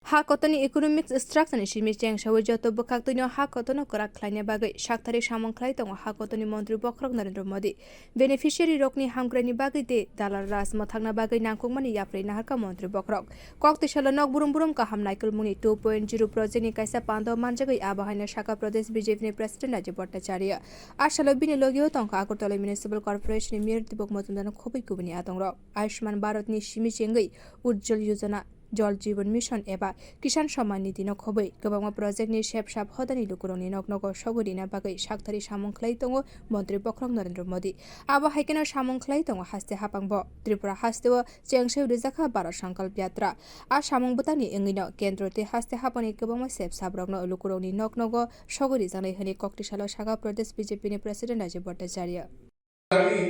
ha kotoni economic structure ni shimi cheng shawi joto bokak tino ha kotono korak khlaina bagai saktari samung khlai tongo ha kotoni mantri bokrok Narendra Modi beneficiary rokni hamgrani bagai de dalar ras mathangna bagai nangkungmani yapre naharka mantri bokrok kokti shala nok burum burum kaham naikolmung 2.0 project ni kaisa pandao manjakai abahaina shaka pradesh BJP ni president Rajib Bhattacharya asalo bini logio tongka Agartala municipal corporation ni mayor Dipak Majumder khobui kubuni atongro Ayushman Bharat ni shimi chengai ujjwal yojana जल जीवन mission एबा किसान सम्मान निधि न खबै गोबां project नि सेप shop हदानि लुकुरनि नगनग सगुरिना बागै साक्थारि सामुं खलै तंगो मन्त्री बख्रं नरेन्द्र मोदी आबा हाइकेन सामुं खलै तंगो हास्ते हापांग त्रिपुरा हास्तेव चेंगसे रिजाखा 12 संकल्प यात्रा आ सामुं बतानि एंगिन केन्द्रते हास्ते हापानि गोबां सेप साप रगन लुकुरनि नगनग सगुरि जानाय हनि कक्तिशाला शाखा प्रदेश बीजेपी नि प्रेसिडेंट राजीब भट्टाचार्य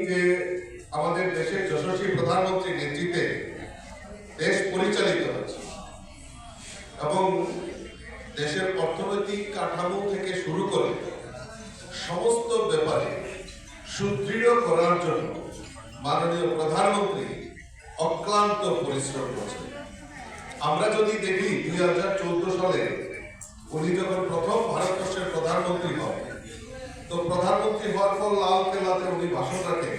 যে আমাদের দেশের যশস্বী প্রধানমন্ত্রী নেতৃত্বে দেশ পরিচালিত হচ্ছে এবং দেশের অর্থনৈতিক কাঠামো থেকে শুরু করে সমস্ত ব্যাপারে সুদৃঢ় করার জন্য মাননীয় প্রধানমন্ত্রী অক্লান্ত পরিশ্রম করছেন। আমরা যদি দেখি 2014 সালে উনি যখন প্রথম ভারতবর্ষের প্রধানমন্ত্রী হন তো প্রধানমন্ত্রী হওয়ার পর লাল কেল্লাতে উনি ভাষণ রাখেন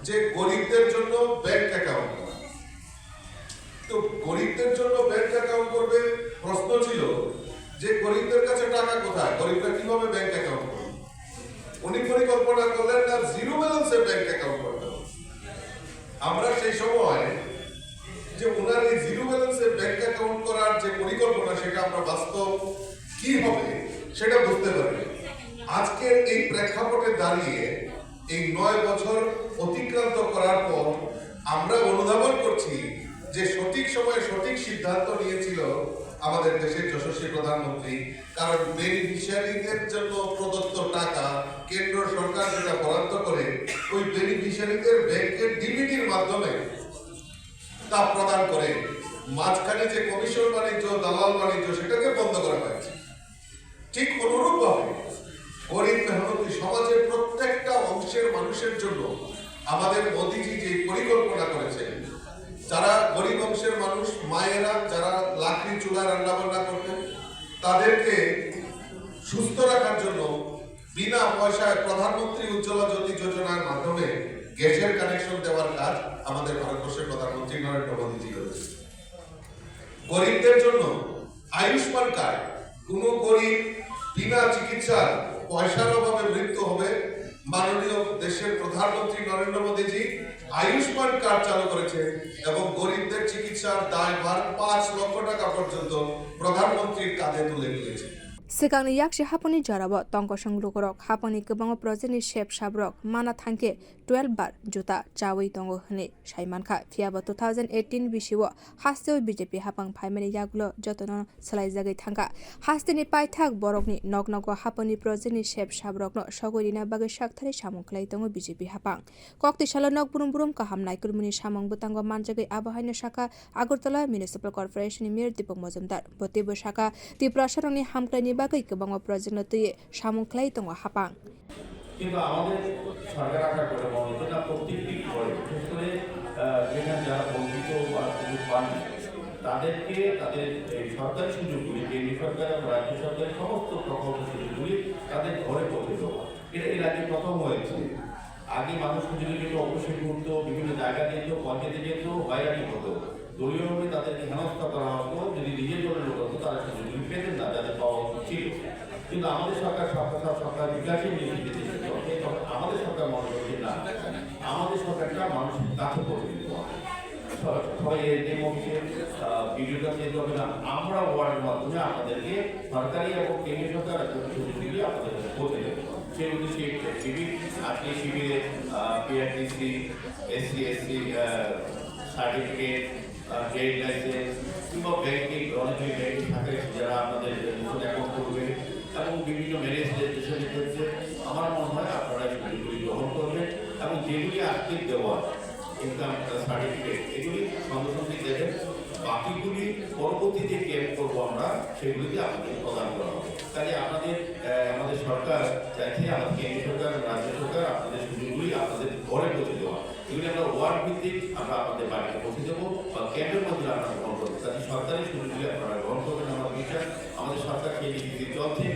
যে গরিবদের জন্য ব্যাংক অ্যাকাউন্ট, তো গরিবদের জন্য ব্যাংক অ্যাকাউন্ট করবে। প্রশ্ন ছিল যে গরিবদের কাছে টাকা কোথায়, গরিবরা কিভাবে ব্যাংক অ্যাকাউন্ট করবে? উনি পরিকল্পনা করলেন না জিরো ব্যালেন্সে ব্যাংক অ্যাকাউন্ট করতে। আমরা সেই সময় যে ওনার এই জিরো ব্যালেন্সে ব্যাংক অ্যাকাউন্ট করার যে পরিকল্পনা সেটা আমরা বাস্তব কি হবে সেটা বুঝতে পারি। আজকের এই প্রেক্ষাপটে দাঁড়িয়ে এই 9 বছর অতিক্রান্ত করার পর আমরা অনুধাবন করছি যে সঠিক সময়ে সঠিক সিদ্ধান্ত নিয়েছিল আমাদের দেশের যশস্বী প্রধানমন্ত্রী। কারণ বেনিফিশিয়ারিদের জন্য প্রদত্ত টাকা কেন্দ্র সরকার যেটা বরাদ্দ করে ওই বেনিফিশিয়ারিদের ব্যাংকের ডিবিটির মাধ্যমে তা প্রদান করে মাঝখানে যে কমিশন বাণিজ্য দালাল বাণিজ্য সেটাকে বন্ধ করা হয়েছে। ঠিক অনুরূপভাবে গরিব মেহনতি সমাজের প্রত্যেকটা অংশের মানুষের জন্য আমাদের মোদিজি যে পরিকল্পনা করেছেন, যারা গরিব অংশের মানুষ মায়েরা যারা লাকড়ি চুলায় রান্না বান্না করতেন তাদেরকে সুস্থ রাখার জন্য বিনা পয়সায় প্রধানমন্ত্রী উজ্জ্বলা জ্যোতি যোজনার মাধ্যমে গ্যাসের কানেকশন দেওয়ার কাজ আমাদের ভারতবর্ষের প্রধানমন্ত্রী নরেন্দ্র মোদীজি করেছেন। গরিবদের জন্য আয়ুষ্মান কার্ড, কোনো গরিব বিনা চিকিৎসার পয়সার অভাবে মৃত্যু হবে, মাননীয় দেশের প্রধানমন্ত্রী নরেন্দ্র মোদীজি আয়ুষ্মান কার্ড চালু করেছে এবং গরিবদের চিকিৎসার দায়ভার 5 লক্ষ টাকা পর্যন্ত প্রধানমন্ত্রীর কাঁধে তুলে দিয়েছে। सिगांनि याकसे हापनि जराबो तंगसं लुगरक हापनि गोबां प्रजेक्टनि सेप साब्रक माना थांके 12 बार जुता चावै तंगो हने साइमानखा फियाबो 2018 बिसिव हास्तेव बीजेपी हापां फाइमानि यागुलो जतन सलाइजागै थांगा हास्तेनि पाइथाक बरकनि नगनग हापनि प्रजेक्टनि सेप साब्रकनो सगरिना बागै साक्थारि सामुं खलै तंगो बीजेपी हापां कक्तिशाला नग बुरुम बुरुम kaham naikolmungni samung बतंगो manjagai abahaina shaka Agartala municipal corporation ni mayor Dipak Majumder botibo shaka tiprasarangni hamklani बागै गोबां प्रजेक्ट नतुये सामुं खलै तंगो हापां কিন্তু আমাদের সরকার আশা করে এটা প্রত্যেকটি করে বিশেষ করে যেখানে যারা বঞ্চিত বা সুযোগ পাননি তাদেরকে তাদের সরকারি সুযোগগুলি কেন্দ্রীয় সরকার এবং রাজ্য সরকারের সমস্ত প্রকল্প সুযোগগুলি তাদের ঘরে পৌঁছে দেওয়া, এটা এর আগে প্রথম হয়েছে। আগে মানুষ সুযোগে যেত, অবশ্যই ঘুরত, বিভিন্ন জায়গা যেত, পঞ্চায়েতে যেত, বাইরে হতো, দলীয়ভাবে তাদেরকে হেনস্থা করা হতো। যদি নিজের দলের লোক হতো তারা সুযোগগুলি পেতেন না যাদের পাওয়া ছিল। কিন্তু আমাদের সরকার সরকার বিকাশের নীতি আমাদের সরকার মনে করছে না, আমাদের সরকারটা মানুষের কাছে পৌঁছে দিতে হবে। সবাই ভিডিওটা চেঞ্জ হবে না, আমরা ওয়ার্ডের মাধ্যমে আপনাদেরকে সরকারি এবং কেন্দ্রীয় সরকার সুযোগগুলি আপনাদের পৌঁছে দেবো। সেই উদ্দেশ্যে শিবির, আজকে শিবিরে PRTC, SC certificate, trade licence কিংবা ব্যাংকিং অনেক ব্যাংকিং থাকে যারা আপনাদের অ্যাকাউন্ট করবে এবং বিভিন্ন ম্যানেজদের যেসব হচ্ছে আমার মনে হয় আপনারা সেগুলি গ্রহণ করবেন এবং যেগুলি আর্থিক দেওয়া ইনকাম সার্টিফিকেট এগুলি সঙ্গে সঙ্গে দেবেন। বাকিগুলি পরবর্তী যে ক্যাম্প করবো আমরা সেগুলিতে আপনাদের প্রদান করা হবে। তাই আমাদের সরকার চাইছে আমাদের কেন্দ্রীয় সরকার রাজ্য সরকার আপনাদের সুযোগগুলি আপনাদের ঘরে পৌঁছে দেওয়া, এগুলি আমরা ওয়ার্ড ভিত্তিক আমরা আপনাদের বাড়িতে পৌঁছে দেবো বা ক্যাম্পের মধ্যে আপনারা গ্রহণ করবো। তাই সরকারি সুযোগগুলি আপনারা এদিকে চলছে।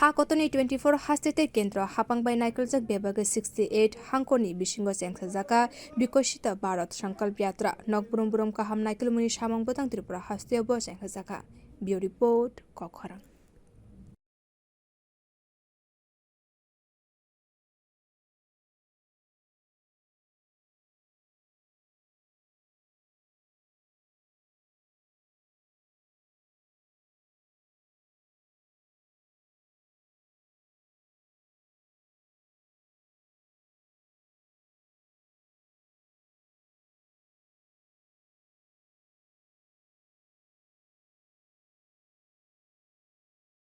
Hakotoni 24 hastete kendra haphang bai naikolmung bebage 68 hangkoni bisingo songchajakha bikoshita Bharat sankalp yatra nok brom kaham naikolmung samung botang Tripura hasteo bo songchajakha. Bureau report Kokharang.